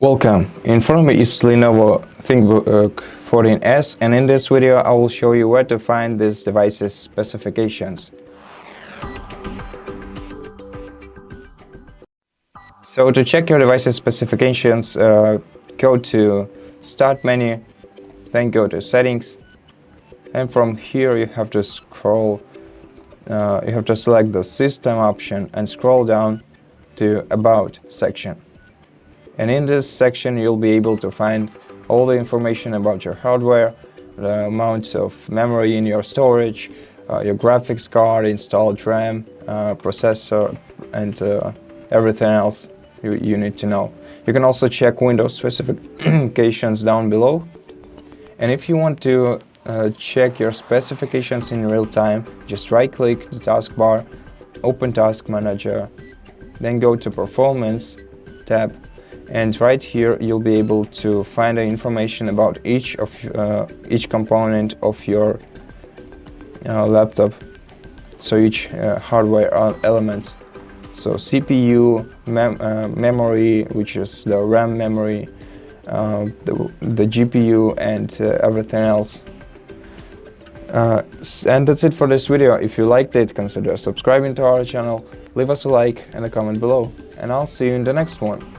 Welcome, in front of me is LENOVO ThinkBook 14s, and in this video I will show you where to find this device's specifications. So to check your device's specifications, go to Start menu, then go to Settings, and from here you have to scroll, you have to select the System option and scroll down to About section. And in this section you'll be able to find all the information about your hardware, the amounts of memory in your storage, your graphics card, installed RAM, processor, and everything else you need to know. You can also check Windows specifications down below. And if you want to check your specifications in real time, just right-click the taskbar, open Task Manager, then go to Performance tab. And right here you'll be able to find the information about each component of your laptop, so each hardware element. So CPU, memory, which is the RAM memory, the GPU, and everything else. And that's it for this video. If you liked it, consider subscribing to our channel, leave us a like and a comment below, and I'll see you in the next one.